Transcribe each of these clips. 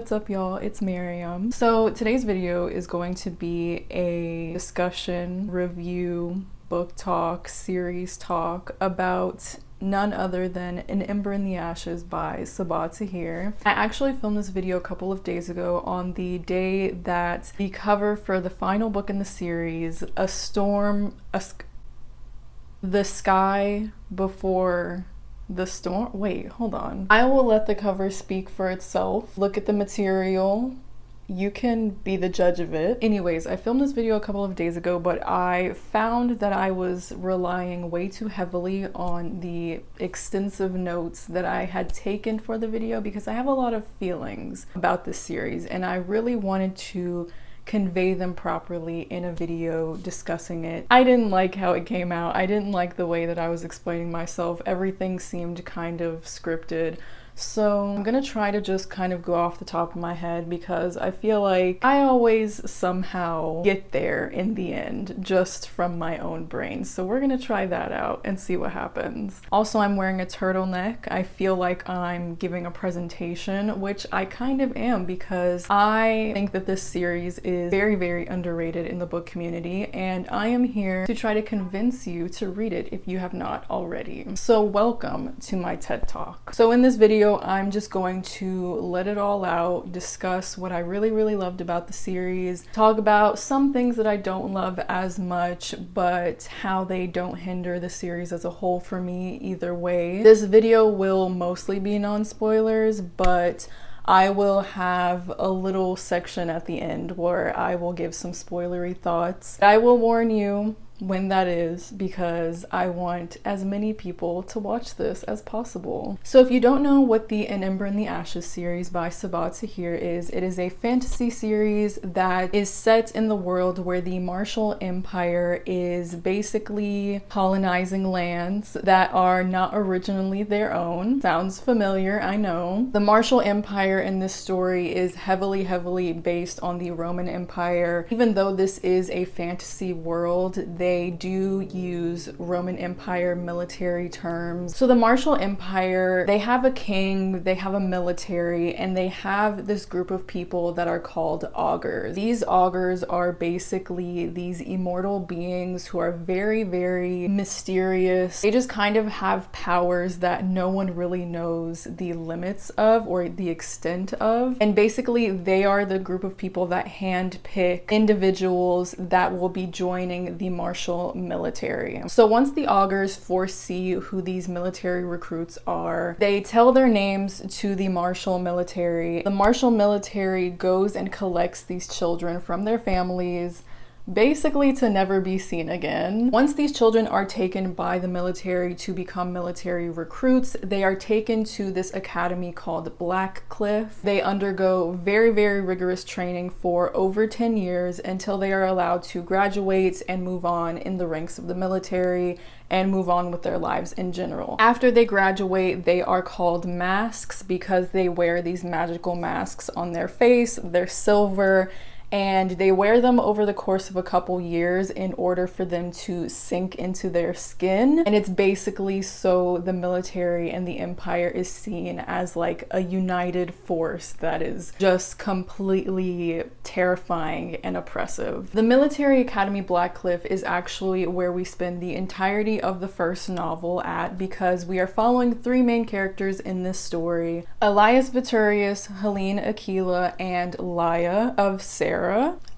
what's up y'all? It's Miriam. So today's video is going to be a discussion, review, book talk, series talk about none other than An Ember in the Ashes by Sabaa Tahir. I actually filmed this video a couple of days ago on the day that the cover for the final book in the series, The Sky Before the Storm. Wait, hold on. I will let the cover speak for itself. Look at the material. You can be the judge of it. Anyways, I filmed this video a couple of days ago, but I found that I was relying way too heavily on the extensive notes that I had taken for the video because I have a lot of feelings about this series and I really wanted to convey them properly in a video discussing it. I didn't like how it came out. I didn't like the way that I was explaining myself. Everything seemed kind of scripted. So I'm gonna try to just kind of go off the top of my head because I feel like I always somehow get there in the end just from my own brain. So we're gonna try that out and see what happens. Also, I'm wearing a turtleneck. I feel like I'm giving a presentation, which I kind of am because I think that this series is very, very underrated in the book community and I am here to try to convince you to read it if you have not already. So welcome to my TED Talk. So in this video, I'm just going to let it all out, discuss what I really, really loved about the series, talk about some things that I don't love as much, but how they don't hinder the series as a whole for me either way. This video will mostly be non-spoilers, but I will have a little section at the end where I will give some spoilery thoughts. I will warn you when that is because I want as many people to watch this as possible. So if you don't know what the An Ember in the Ashes series by Sabaa Tahir is, it is a fantasy series that is set in the world where the Marshall Empire is basically colonizing lands that are not originally their own. Sounds familiar, I know. The Marshall Empire in this story is heavily based on the Roman Empire. Even though this is a fantasy world, they do use Roman Empire military terms. So the Marshall Empire, they have a king, they have a military, and they have this group of people that are called augurs. These augurs are basically these immortal beings who are very, very mysterious. They just kind of have powers that no one really knows the limits of or the extent of. And basically they are the group of people that handpick individuals that will be joining the Marshall military. So once the augurs foresee who these military recruits are, they tell their names to the Marshall military. The Marshall military goes and collects these children from their families, basically to never be seen again. Once these children are taken by the military to become military recruits, they are taken to this academy called Blackcliff. They undergo very, very rigorous training for over 10 years until they are allowed to graduate and move on in the ranks of the military and move on with their lives in general. After they graduate, they are called masks because they wear these magical masks on their face. They're silver, and they wear them over the course of a couple years in order for them to sink into their skin. And it's basically so the military and the empire is seen as like a united force that is just completely terrifying and oppressive. The military academy Blackcliff is actually where we spend the entirety of the first novel at because we are following three main characters in this story: Elias Viturius, Helene Aquila, and Laia of Sarah.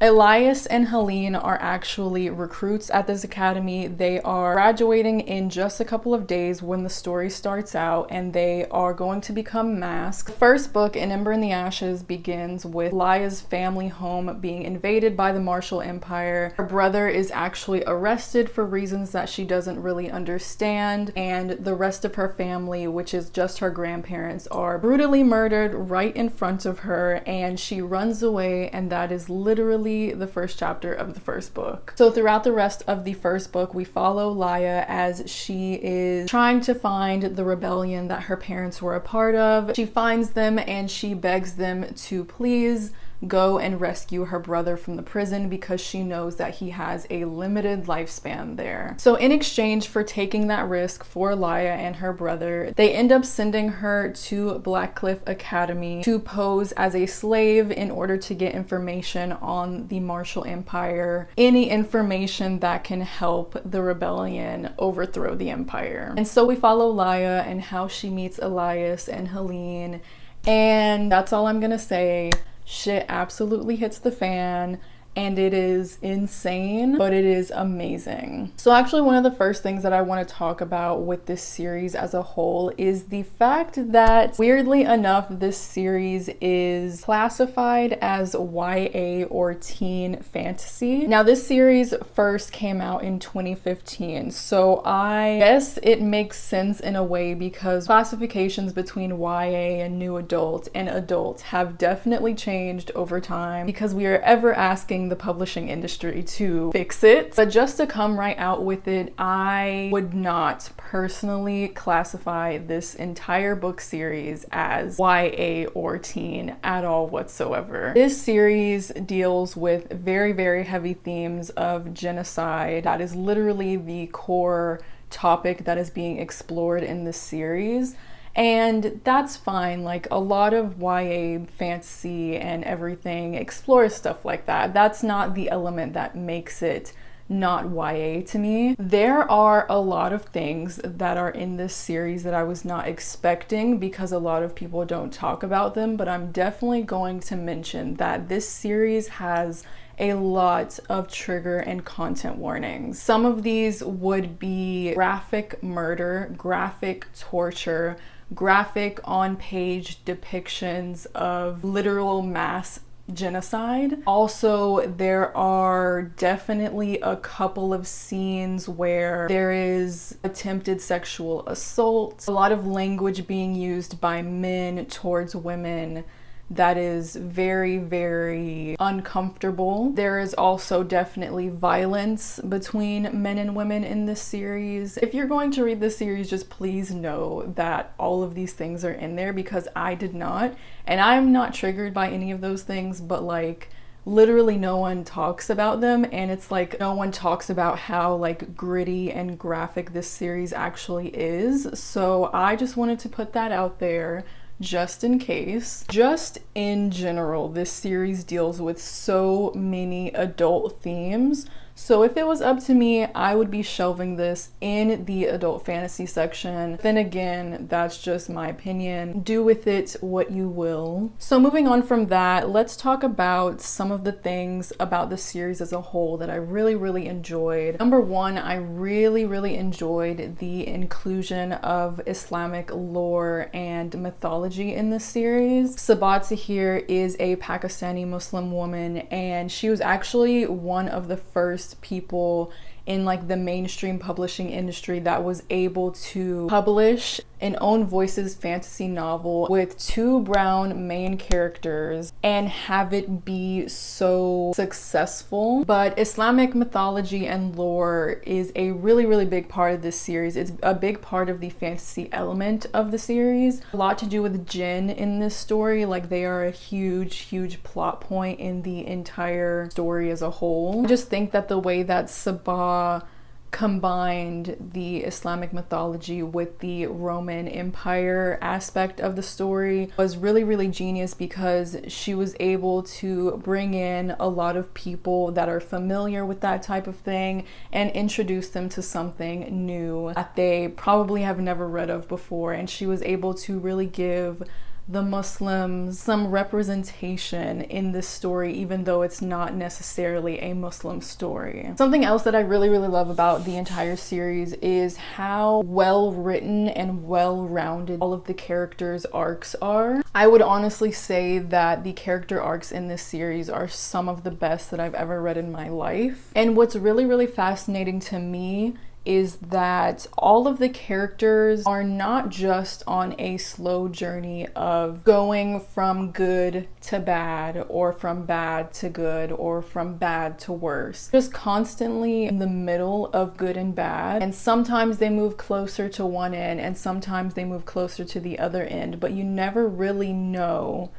Elias and Helene are actually recruits at this academy. They are graduating in just a couple of days when the story starts out, and they are going to become masks. The first book, An Ember in the Ashes, begins with Laia's family home being invaded by the Marshall Empire. Her brother is actually arrested for reasons that she doesn't really understand, and the rest of her family, which is just her grandparents, are brutally murdered right in front of her, and she runs away, and that is literally the first chapter of the first book. So throughout the rest of the first book, we follow Laia as she is trying to find the rebellion that her parents were a part of. She finds them and she begs them to please go and rescue her brother from the prison because she knows that he has a limited lifespan there. So in exchange for taking that risk for Laya and her brother, they end up sending her to Blackcliff Academy to pose as a slave in order to get information on the Marshall Empire, any information that can help the rebellion overthrow the empire. And so we follow Laya and how she meets Elias and Helene, and that's all I'm gonna say. Shit absolutely hits the fan, and it is insane, but it is amazing. So actually one of the first things that I want to talk about with this series as a whole is the fact that, weirdly enough, this series is classified as YA or teen fantasy. Now this series first came out in 2015, so I guess it makes sense in a way because classifications between YA and new adult and adult have definitely changed over time because we are ever asking the publishing industry to fix it. But just to come right out with it, I would not personally classify this entire book series as YA or teen at all whatsoever. This series deals with very, very heavy themes of genocide. That is literally the core topic that is being explored in this series. And that's fine. Like, a lot of YA fantasy and everything explores stuff like that. That's not the element that makes it not YA to me. There are a lot of things that are in this series that I was not expecting because a lot of people don't talk about them, but I'm definitely going to mention that this series has a lot of trigger and content warnings. Some of these would be graphic murder, graphic torture, graphic on-page depictions of literal mass genocide. Also, there are definitely a couple of scenes where there is attempted sexual assault, a lot of language being used by men towards women that is very, very uncomfortable. There is also definitely violence between men and women in this series. If you're going to read this series, just please know that all of these things are in there because I did not, and I'm not triggered by any of those things, but like literally no one talks about them, and it's like no one talks about how like gritty and graphic this series actually is. So I just wanted to put that out there just in case. Just in general, this series deals with so many adult themes. So if it was up to me, I would be shelving this in the adult fantasy section. Then again, that's just my opinion. Do with it what you will. So moving on from that, let's talk about some of the things about the series as a whole that I really enjoyed. Number one, I really enjoyed the inclusion of Islamic lore and mythology in this series. Sabat here is a Pakistani Muslim woman, and she was actually one of the first people in like the mainstream publishing industry that was able to publish an own voices fantasy novel with two brown main characters and have it be so successful. But Islamic mythology and lore is a really big part of this series. It's a big part of the fantasy element of the series. A lot to do with jinn in this story. Like, they are a huge plot point in the entire story as a whole. I just think that the way that Sabah combined the Islamic mythology with the Roman Empire aspect of the story was really genius, because she was able to bring in a lot of people that are familiar with that type of thing and introduce them to something new that they probably have never read of before. And she was able to really give the Muslims some representation in this story, even though it's not necessarily a Muslim story. Something else that I really love about the entire series is how well written and well-rounded all of the characters' arcs are. I would honestly say that the character arcs in this series are some of the best that I've ever read in my life. And what's really fascinating to me is that all of the characters are not just on a slow journey of going from good to bad, or from bad to good, or from bad to worse. Just constantly in the middle of good and bad. And sometimes they move closer to one end and sometimes they move closer to the other end, but you never really know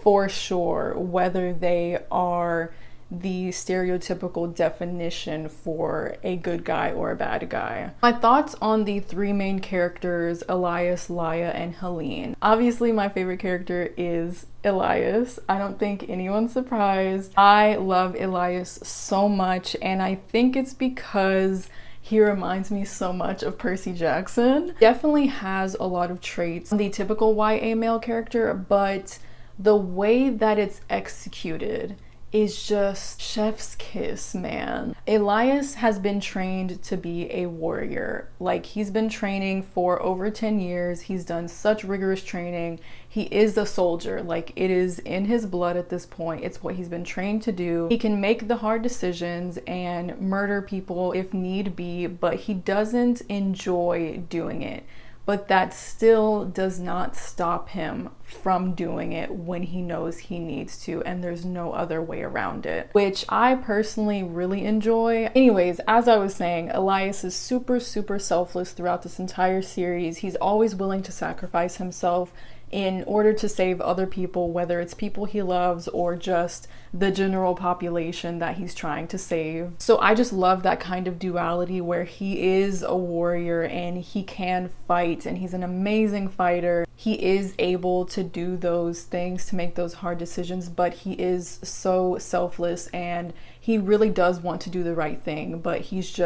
for sure whether they are the stereotypical definition for a good guy or a bad guy. My thoughts on the three main characters, Elias, Laia, and Helene. Obviously, my favorite character is Elias. I don't think anyone's surprised. I love Elias so much, and I think it's because he reminds me so much of Percy Jackson. Definitely has a lot of traits of the typical YA male character, but the way that it's executed is just chef's kiss, man. Elias has been trained to be a warrior. Like, he's been training for over 10 years. He's done such rigorous training. He is a soldier. Like, it is in his blood at this point. It's what he's been trained to do. He can make the hard decisions and murder people if need be, but he doesn't enjoy doing it. But that still does not stop him from doing it when he knows he needs to, and there's no other way around it, which I personally really enjoy. Anyways, as I was saying, Elias is super selfless throughout this entire series. He's always willing to sacrifice himself in order to save other people, whether it's people he loves or just the general population that he's trying to save. So I just love that kind of duality where he is a warrior and he can fight, and he's an amazing fighter. He is able to do those things, to make those hard decisions, but he is so selfless and he really does want to do the right thing, but he's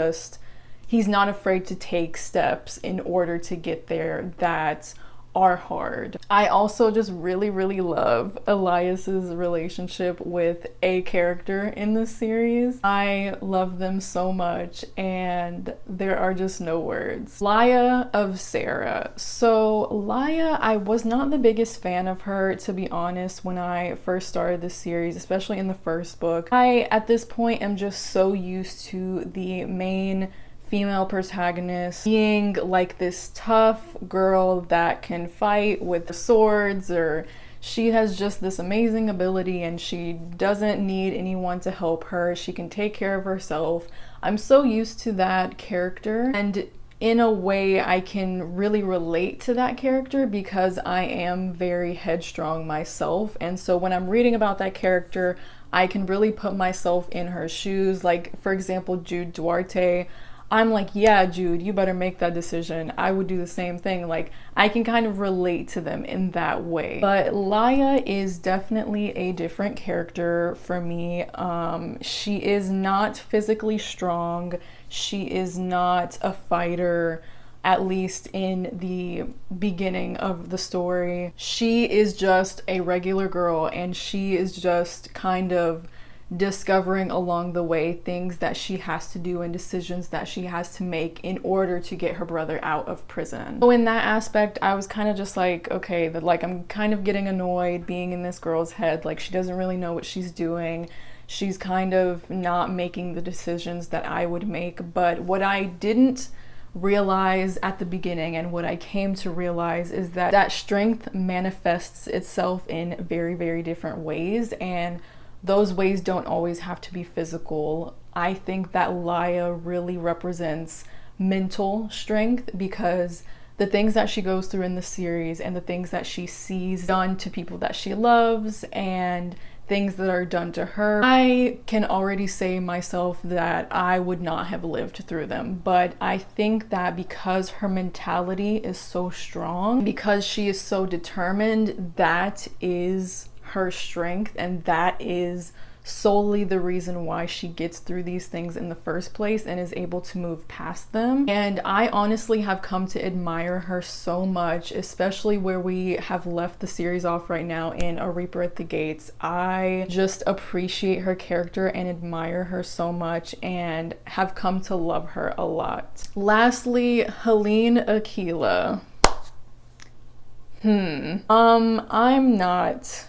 not afraid to take steps in order to get there that are hard. I also just really love Elias's relationship with a character in this series. I love them so much and there are just no words. Laia of Sarah. So Laia, I was not the biggest fan of her, to be honest, when I first started this series, especially in the first book. I, at this point, am just so used to the main female protagonist being like this tough girl that can fight with swords, or she has just this amazing ability and she doesn't need anyone to help her. She can take care of herself. I'm so used to that character, and in a way I can really relate to that character because I am very headstrong myself, and so when I'm reading about that character, I can really put myself in her shoes. Like, for example, Jude Duarte, I'm like, yeah, Jude, you better make that decision. I would do the same thing. Like, I can kind of relate to them in that way. But Laia is definitely a different character for me. She is not physically strong. She is not a fighter, at least in the beginning of the story. She is just a regular girl, and she is just kind of discovering along the way things that she has to do and decisions that she has to make in order to get her brother out of prison. So in that aspect, I was kind of just like, okay, I'm kind of getting annoyed being in this girl's head. Like, she doesn't really know what she's doing. She's kind of not making the decisions that I would make. But what I didn't realize at the beginning, and what I came to realize, is that strength manifests itself in very different ways, and those ways don't always have to be physical. I think that Laia really represents mental strength, because the things that she goes through in the series and the things that she sees done to people that she loves and things that are done to her, I can already say myself that I would not have lived through them. But I think that because her mentality is so strong, because she is so determined, that is her strength, and that is solely the reason why she gets through these things in the first place and is able to move past them. And I honestly have come to admire her so much, especially where we have left the series off right now in A Reaper at the Gates. I just appreciate her character and admire her so much and have come to love her a lot. Lastly, Helene Aquila. I'm not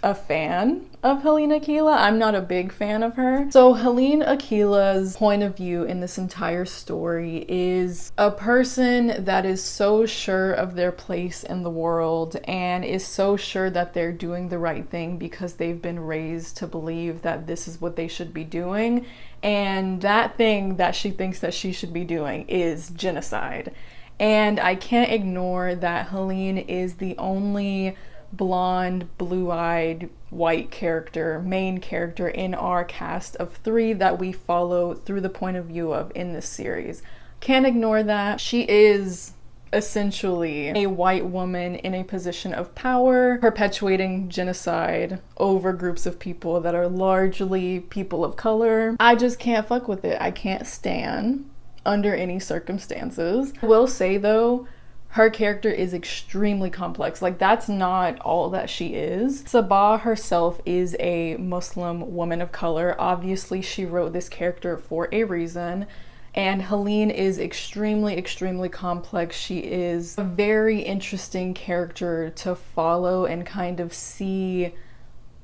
a fan of Helene Aquila. I'm not a big fan of her. So Helene Aquila's point of view in this entire story is a person that is so sure of their place in the world and is so sure that they're doing the right thing because they've been raised to believe that this is what they should be doing, and that thing that she thinks that she should be doing is genocide. And I can't ignore that Helene is the only blonde, blue-eyed, white character, main character in our cast of 3 that we follow through the point of view of in this series. Can't ignore that. She is essentially a white woman in a position of power, perpetuating genocide over groups of people that are largely people of color. I just can't fuck with it. I can't stand under any circumstances. I will say though, her character is extremely complex. Like, that's not all that she is. Sabah herself is a Muslim woman of color. Obviously, she wrote this character for a reason. And Helene is extremely, extremely complex. She is a very interesting character to follow and kind of see,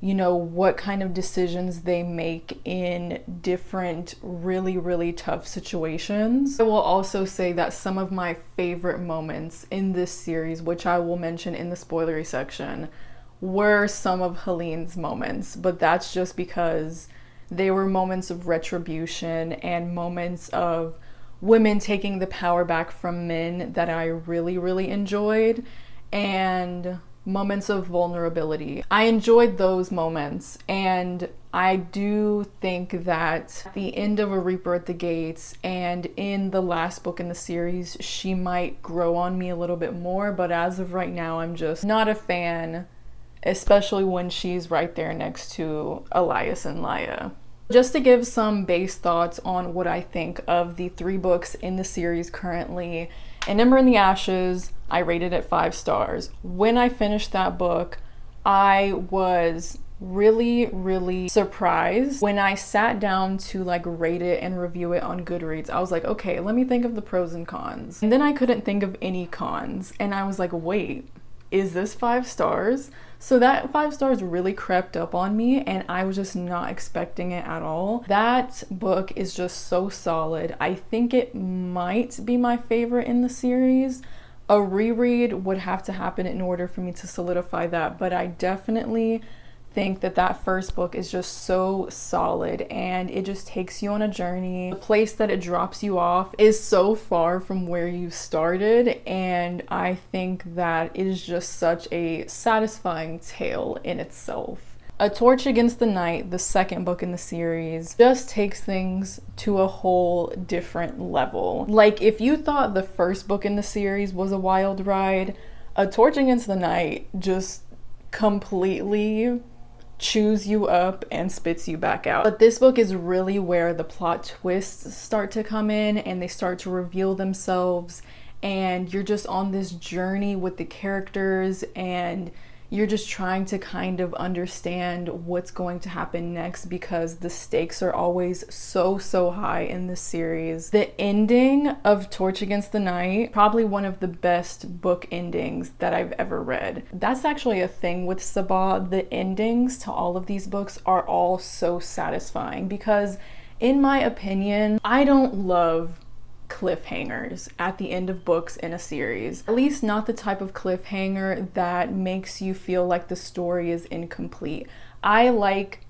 you know, what kind of decisions they make in different really, really tough situations. I will also say that some of my favorite moments in this series, which I will mention in the spoilery section, were some of Helene's moments, but that's just because they were moments of retribution and moments of women taking the power back from men that I really, really enjoyed, and moments of vulnerability. I enjoyed those moments, and I do think that at the end of A Reaper at the Gates and in the last book in the series, she might grow on me a little bit more, but as of right now, I'm just not a fan, especially when she's right there next to Elias and Laia. Just to give some base thoughts on what I think of the 3 books in the series currently, in Ember in the Ashes, I rated it 5 stars. When I finished that book, I was really, really surprised. When I sat down to like rate it and review it on Goodreads, I was like, okay, let me think of the pros and cons. And then I couldn't think of any cons. And I was like, wait, is this 5 stars? So that 5 stars really crept up on me, and I was just not expecting it at all. That book is just so solid. I think it might be my favorite in the series. A reread would have to happen in order for me to solidify that, but I definitely think that that first book is just so solid, and it just takes you on a journey. The place that it drops you off is so far from where you started, and I think that it is just such a satisfying tale in itself. A Torch Against the Night, the second book in the series, just takes things to a whole different level. Like, if you thought the first book in the series was a wild ride, A Torch Against the Night just completely chews you up and spits you back out. But this book is really where the plot twists start to come in and they start to reveal themselves, and you're just on this journey with the characters, and you're just trying to kind of understand what's going to happen next because the stakes are always so high in this series. The ending of Torch Against the Night, probably one of the best book endings that I've ever read. That's actually a thing with Sabah. The endings to all of these books are all so satisfying because, in my opinion, I don't love cliffhangers at the end of books in a series. At least not the type of cliffhanger that makes you feel like the story is incomplete. I like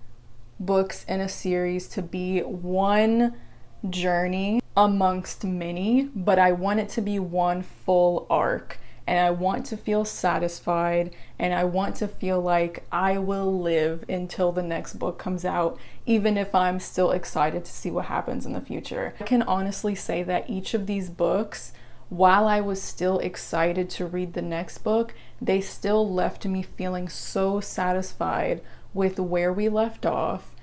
books in a series to be one journey amongst many, but I want it to be one full arc. And I want to feel satisfied, and I want to feel like I will live until the next book comes out, even if I'm still excited to see what happens in the future. I can honestly say that each of these books, while I was still excited to read the next book, they still left me feeling so satisfied with where we left off.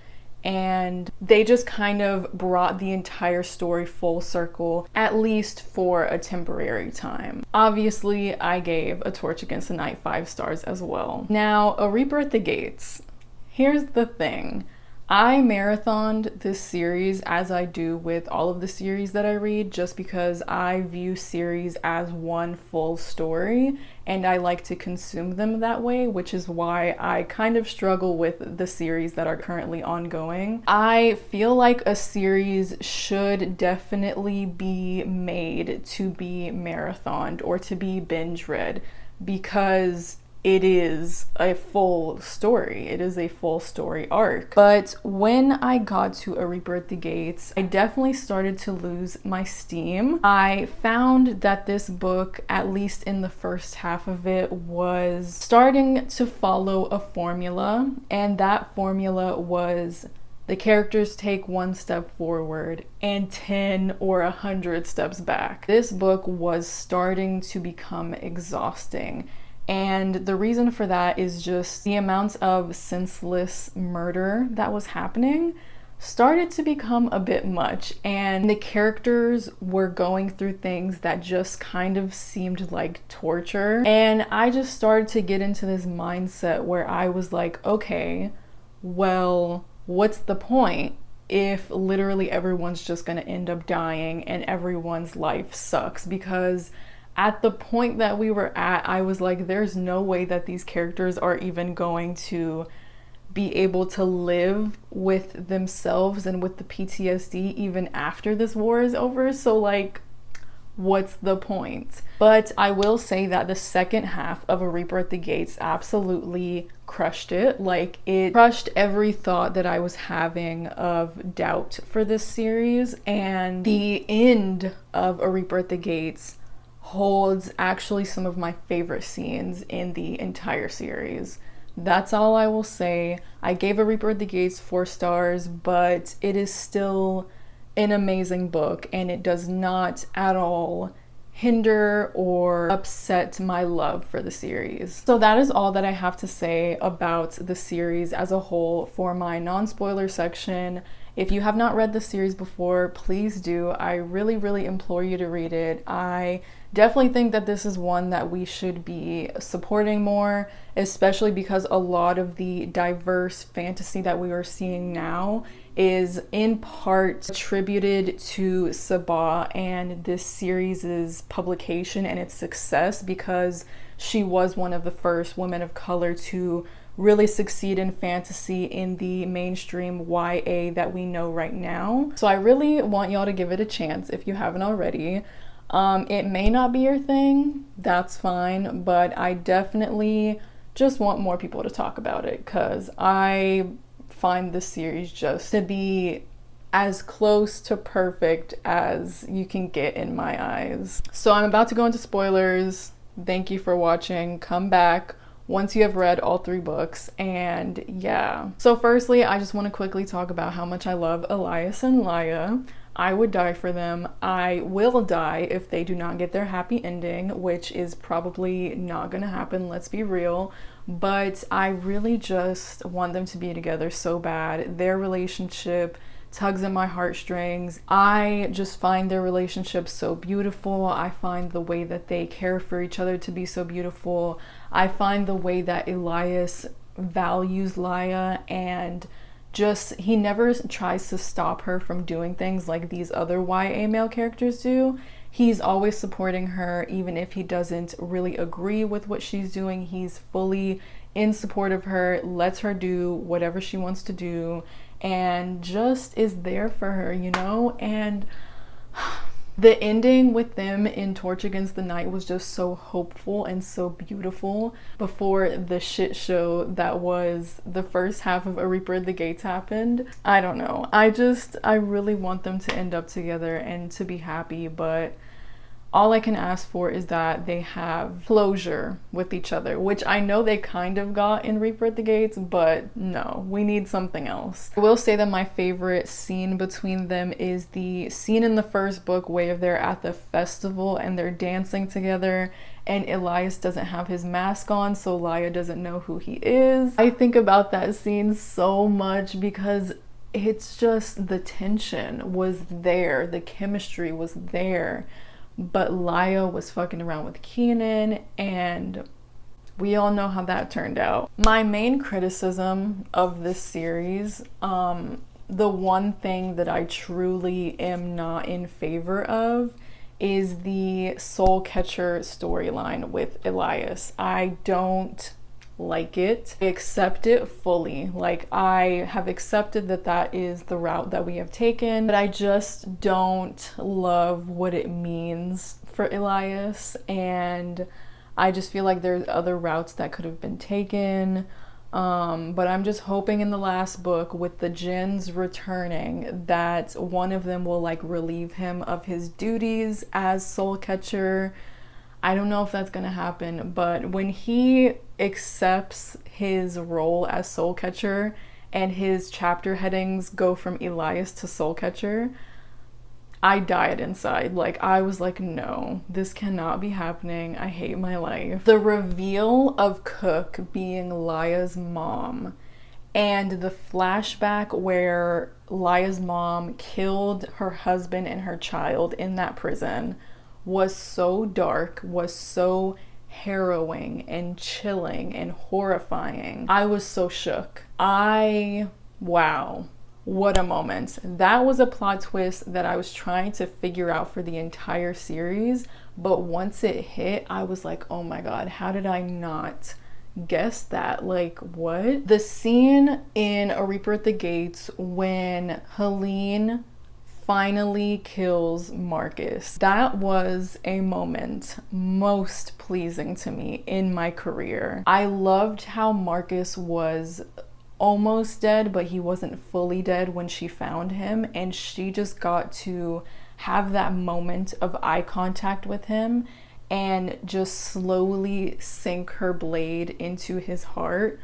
And they just kind of brought the entire story full circle, at least for a temporary time. Obviously, I gave A Torch Against the Night 5 stars as well. Now, A Reaper at the Gates. Here's the thing. I marathoned this series as I do with all of the series that I read, just because I view series as one full story and I like to consume them that way, which is why I kind of struggle with the series that are currently ongoing. I feel like a series should definitely be made to be marathoned or to be binge read, because it is a full story. It is a full story arc. But when I got to A Reaper at the Gates, I definitely started to lose my steam. I found that this book, at least in the first half of it, was starting to follow a formula, and that formula was the characters take one step forward and 10 or 100 steps back. This book was starting to become exhausting. And the reason for that is just the amount of senseless murder that was happening started to become a bit much. And the characters were going through things that just kind of seemed like torture. And I just started to get into this mindset where I was like, okay, well, what's the point if literally everyone's just gonna end up dying and everyone's life sucks? Because at the point that we were at, I was like, there's no way that these characters are even going to be able to live with themselves and with the PTSD even after this war is over. So like, what's the point? But I will say that the second half of A Reaper at the Gates absolutely crushed it. Like, it crushed every thought that I was having of doubt for this series. And the end of A Reaper at the Gates holds actually some of my favorite scenes in the entire series. That's all I will say. I gave A Reaper at the Gates 4 stars, but it is still an amazing book, and it does not at all hinder or upset my love for the series. So that is all that I have to say about the series as a whole for my non-spoiler section. If you have not read the series before, please do. I really, really implore you to read it. I definitely think that this is one that we should be supporting more, especially because a lot of the diverse fantasy that we are seeing now is in part attributed to Sabah and this series' publication and its success, because she was one of the first women of color to really succeed in fantasy in the mainstream YA that we know right now. So I really want y'all to give it a chance if you haven't already. It may not be your thing, that's fine, but I definitely just want more people to talk about it, because I find this series just to be as close to perfect as you can get in my eyes. So I'm about to go into spoilers. Thank you for watching. Come back once you have read all 3 books, and yeah. So firstly, I just want to quickly talk about how much I love Elias and Laya. I would die for them. I will die if they do not get their happy ending, which is probably not gonna happen, let's be real. But I really just want them to be together so bad. Their relationship tugs at my heartstrings. I just find their relationship so beautiful. I find the way that they care for each other to be so beautiful. I find the way that Elias values Laya, and just, he never tries to stop her from doing things like these other YA male characters do. He's always supporting her, even if he doesn't really agree with what she's doing. He's fully in support of her, lets her do whatever she wants to do, and just is there for her, you know? And the ending with them in Torch Against the Night was just so hopeful and so beautiful before the shit show that was the first half of A Reaper at the Gates happened. I don't know. I really want them to end up together and to be happy, but all I can ask for is that they have closure with each other, which I know they kind of got in Reaper at the Gates, but no, we need something else. I will say that my favorite scene between them is the scene in the first book where they're at the festival and they're dancing together, and Elias doesn't have his mask on, so Laya doesn't know who he is. I think about that scene so much because it's just, the tension was there, the chemistry was there. But Laya was fucking around with Keenan, and we all know how that turned out. My main criticism of this series, the one thing that I truly am not in favor of, is the Soul Catcher storyline with Elias. I don't like it. I accept it fully. Like, I have accepted that that is the route that we have taken, but I just don't love what it means for Elias, and I just feel like there's other routes that could have been taken. But I'm just hoping in the last book, with the Jinns returning, that one of them will like relieve him of his duties as Soul Catcher. I don't know if that's gonna happen, but when he accepts his role as Soul Catcher and his chapter headings go from Elias to Soul Catcher, I died inside. Like, I was like, no, this cannot be happening. I hate my life. The reveal of Cook being Laya's mom and the flashback where Laya's mom killed her husband and her child in that prison was so dark, was so harrowing and chilling and horrifying. I was so shook. Wow. What a moment. That was a plot twist that I was trying to figure out for the entire series, but once it hit, I was like, oh my god, how did I not guess that? Like, what? The scene in A Reaper at the Gates when Helene finally kills Marcus, that was a moment most pleasing to me in my career. I loved how Marcus was almost dead, but he wasn't fully dead when she found him, and she just got to have that moment of eye contact with him and just slowly sink her blade into his heart.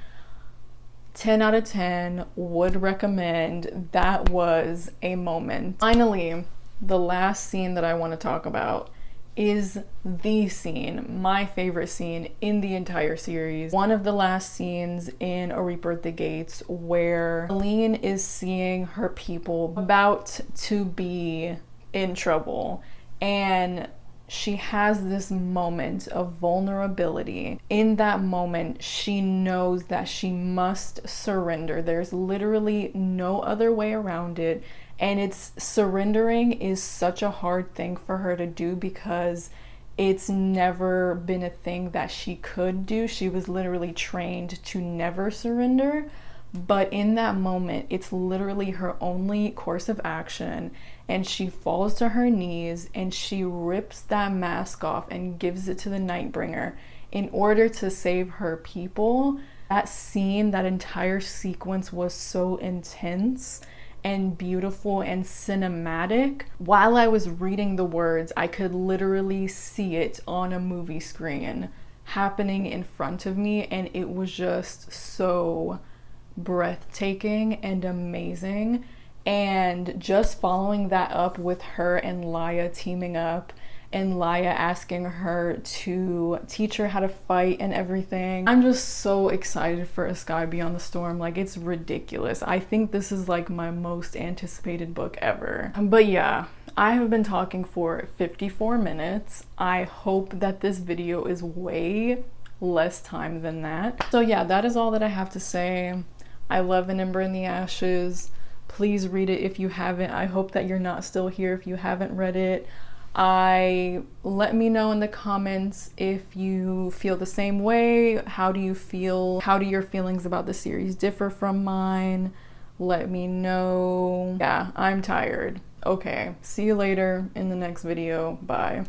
10 out of 10, would recommend. That was a moment. Finally, the last scene that I want to talk about is the scene, my favorite scene in the entire series. One of the last scenes in A Reaper at the Gates, where Helene is seeing her people about to be in trouble, and she has this moment of vulnerability. In that moment, she knows that she must surrender. There's literally no other way around it. And it's surrendering is such a hard thing for her to do because it's never been a thing that she could do. She was literally trained to never surrender. But in that moment, it's literally her only course of action. And she falls to her knees and she rips that mask off and gives it to the Nightbringer in order to save her people. That scene, that entire sequence was so intense and beautiful and cinematic. While I was reading the words, I could literally see it on a movie screen happening in front of me, and it was just so breathtaking and amazing. And just following that up with her and Laya teaming up, and Laya asking her to teach her how to fight and everything. I'm just so excited for A Sky Beyond the Storm. Like, it's ridiculous. I think this is like my most anticipated book ever. But yeah, I have been talking for 54 minutes. I hope that this video is way less time than that. So yeah, that is all that I have to say. I love An Ember in the Ashes. Please read it if you haven't. I hope that you're not still here if you haven't read it. Let me know in the comments if you feel the same way. How do you feel? How do your feelings about the series differ from mine? Let me know. Yeah, I'm tired. Okay, see you later in the next video. Bye.